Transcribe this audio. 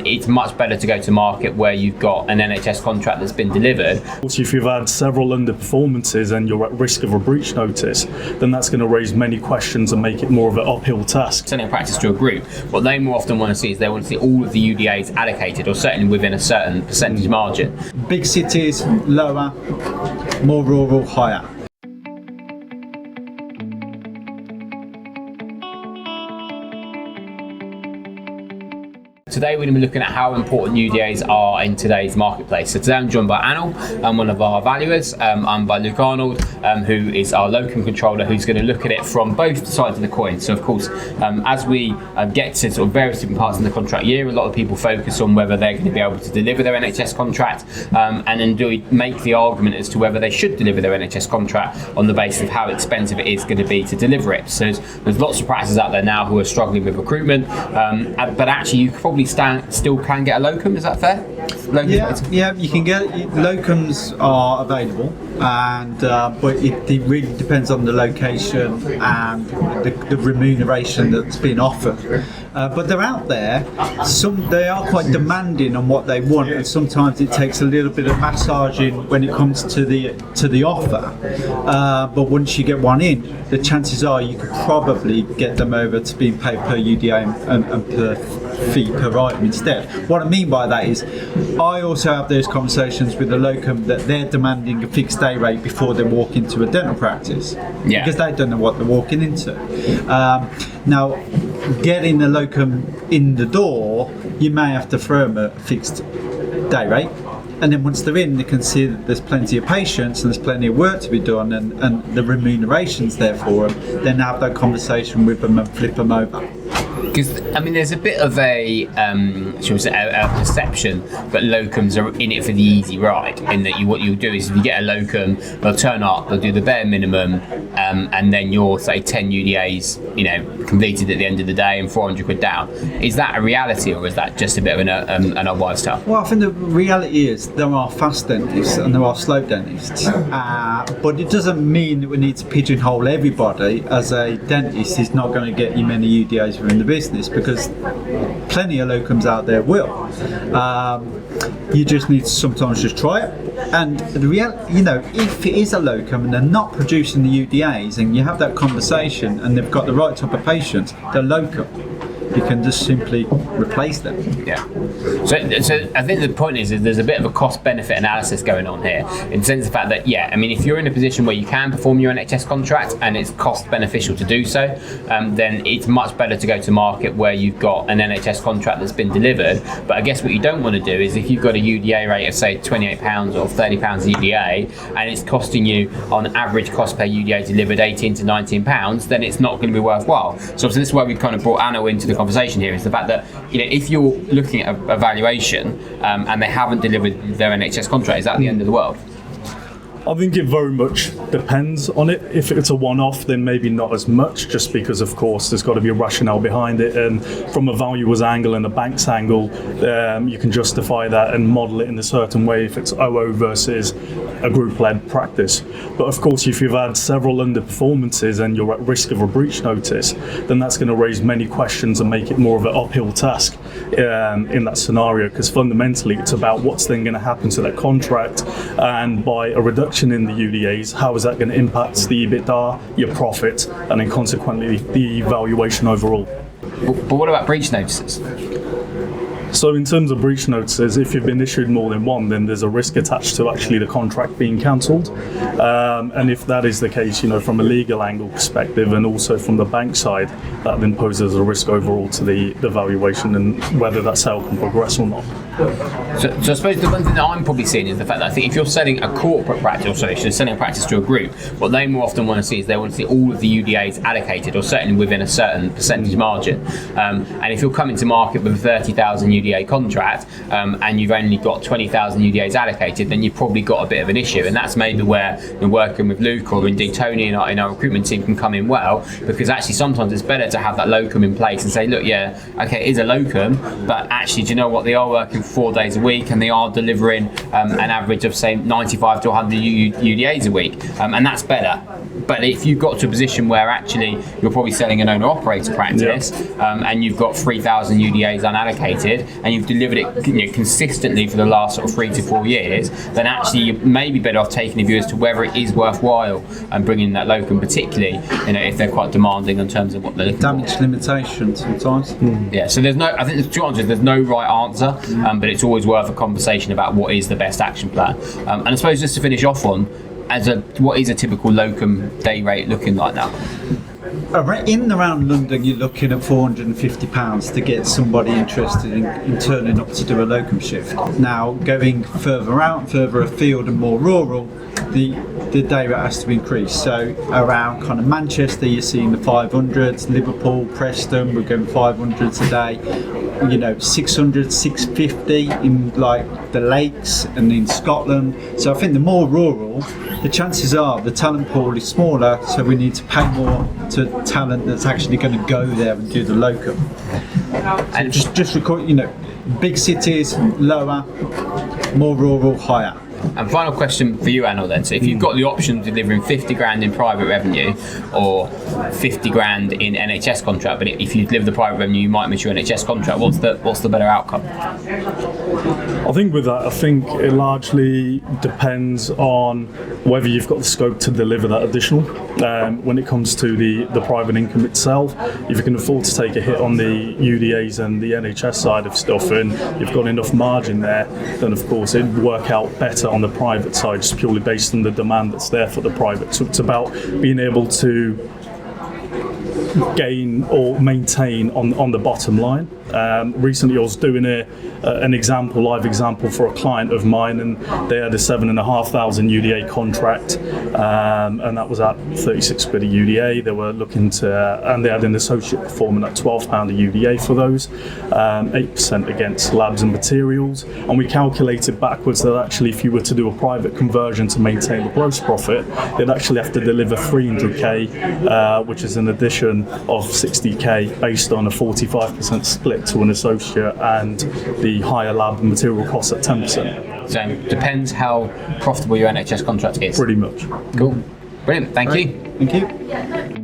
It's much better to go to market where you've got an NHS contract that's been delivered. Also, if you've had several underperformances and you're at risk of a breach notice, then that's going to raise many questions and make it more of an uphill task. Selling a practice to a group, what they more often want to see is they want to see all of the UDAs allocated, or certainly within a certain percentage margin. Big cities, lower, more rural, higher. Today we're going to be looking at how important UDAs are in today's marketplace. So today I'm joined by Anil, one of our valuers. I'm by Luke Arnold, who is our locum controller, who's going to look at it from both sides of the coin. So of course, as we get to sort of various different parts in the contract year, a lot of people focus on whether they're going to be able to deliver their NHS contract, and then do we make the argument as to whether they should deliver their NHS contract on the basis of how expensive it is going to be to deliver it. So there's lots of practices out there now who are struggling with recruitment, but actually you probably still can get a locum, is that fair? Yeah, you can get locums are available, and but it really depends on the location and the remuneration that's been offered. But they're out there. They are quite demanding on what they want, and sometimes it takes a little bit of massaging when it comes to the offer. But once you get one in, the chances are you could probably get them over to being paid per UDA and per fee per item instead. What I mean by that is, I also have those conversations with the locum that they're demanding a fixed day rate before they walk into a dental practice, because they don't know what they're walking into. Now, getting the locum in the door, you may have to throw them a fixed day rate, and then once they're in, they can see that there's plenty of patients and there's plenty of work to be done, and the remuneration's there for them. Then have that conversation with them and flip them over. Because I mean, there's a bit of a perception that locums are in it for the easy ride. In that what you'll do is, if you get a locum, they'll turn up, they'll do the bare minimum, and then you're say 10 UDAs, completed at the end of the day and 400 quid down. Is that a reality, or is that just a bit of an old wives' tale? Well, I think the reality is there are fast dentists and there are slow dentists, but it doesn't mean that we need to pigeonhole everybody as a dentist is not going to get you many UDAs within the business, because plenty of locums out there will. You just need to sometimes just try it. And the reality, if it is a locum and they're not producing the UDAs, and you have that conversation and they've got the right type of patients, they're locum. You can just simply replace them. Yeah. So I think the point is there's a bit of a cost-benefit analysis going on here, in the sense of the fact that, if you're in a position where you can perform your NHS contract and it's cost-beneficial to do so, then it's much better to go to market where you've got an NHS contract that's been delivered. But I guess what you don't want to do is, if you've got a UDA rate of, say, £28 or £30 a UDA, and it's costing you, on average cost per UDA delivered, £18 to £19, then it's not going to be worthwhile. So obviously this is why we've kind of brought Anil into the conversation here, is the fact that if you're looking at a valuation and they haven't delivered their NHS contract, is that the end of the world? I think it very much depends on it. If it's a one-off, then maybe not as much, just because, of course, there's got to be a rationale behind it. And from a valuer's angle and a bank's angle, you can justify that and model it in a certain way if it's OO versus a group-led practice. But of course, if you've had several underperformances and you're at risk of a breach notice, then that's going to raise many questions and make it more of an uphill task in that scenario, because fundamentally it's about what's then going to happen to that contract, and by a reduction in the UDAs, how is that going to impact the EBITDA, your profit, and then consequently the valuation overall. But what about breach notices? So in terms of breach notices, if you've been issued more than one, then there's a risk attached to actually the contract being cancelled. And if that is the case, from a legal angle perspective and also from the bank side, that then poses a risk overall to the valuation and whether that sale can progress or not. So I suppose the one thing that I'm probably seeing is the fact that I think if you're selling a corporate practice, or sorry, if you're selling a practice to a group, what they more often want to see is they want to see all of the UDAs allocated, or certainly within a certain percentage margin. And if you're coming to market with a 30,000 UDA contract, and you've only got 20,000 UDAs allocated, then you've probably got a bit of an issue. And that's maybe where you're working with Luke, or indeed Tony in our recruitment team, can come in well, because actually sometimes it's better to have that locum in place and say, look, it is a locum, but actually, do you know what, they are working 4 days a week and they are delivering an average of, say, 95 to 100 UDAs a week, and that's better. But if you've got to a position where actually you're probably selling an owner-operator practice, and you've got 3,000 UDAs unallocated, and you've delivered it consistently for the last sort of 3 to 4 years, then actually you may be better off taking a view as to whether it is worthwhile and bringing in that locum, particularly if they're quite demanding in terms of what they're looking Damage for. limitation sometimes. Yeah, so I think there's two answers. There's no right answer, but it's always worth a conversation about what is the best action plan. And I suppose just to finish off on, what is a typical locum day rate looking like now? In and around London, you're looking at £450 to get somebody interested in turning up to do a locum shift. Now, going further out, further afield and more rural, the day rate has to increase. So around kind of Manchester, you're seeing the 500s, Liverpool, Preston, we're going 500s a day, 600, 650 in like the lakes and in Scotland. So I think the more rural, the chances are the talent pool is smaller, so we need to pay more to talent that's actually going to go there and do the locum. And just record, big cities, lower, more rural, higher. And final question for you, Anil, then. So if you've got the option of delivering 50 grand in private revenue or 50 grand in NHS contract, but if you deliver the private revenue, you might miss your NHS contract, what's the better outcome? I think with that, it largely depends on whether you've got the scope to deliver that additional. When it comes to the private income itself, if you can afford to take a hit on the UDAs and the NHS side of stuff and you've got enough margin there, then of course it'd work out better on the private side, just purely based on the demand that's there for the private. So it's about being able to gain or maintain on the bottom line. Recently I was doing an live example for a client of mine, and they had a 7,500 UDA contract, and that was at 36 quid a UDA. They were looking to, and they had an associate performing at £12 a UDA for those, 8% against labs and materials, and we calculated backwards that actually if you were to do a private conversion to maintain the gross profit, they'd actually have to deliver 300k, which is an addition of 60k based on a 45% split to an associate and the higher lab and material costs at 10%. So it depends how profitable your NHS contract is. Pretty much. Cool. Brilliant. Thank you. Thank you.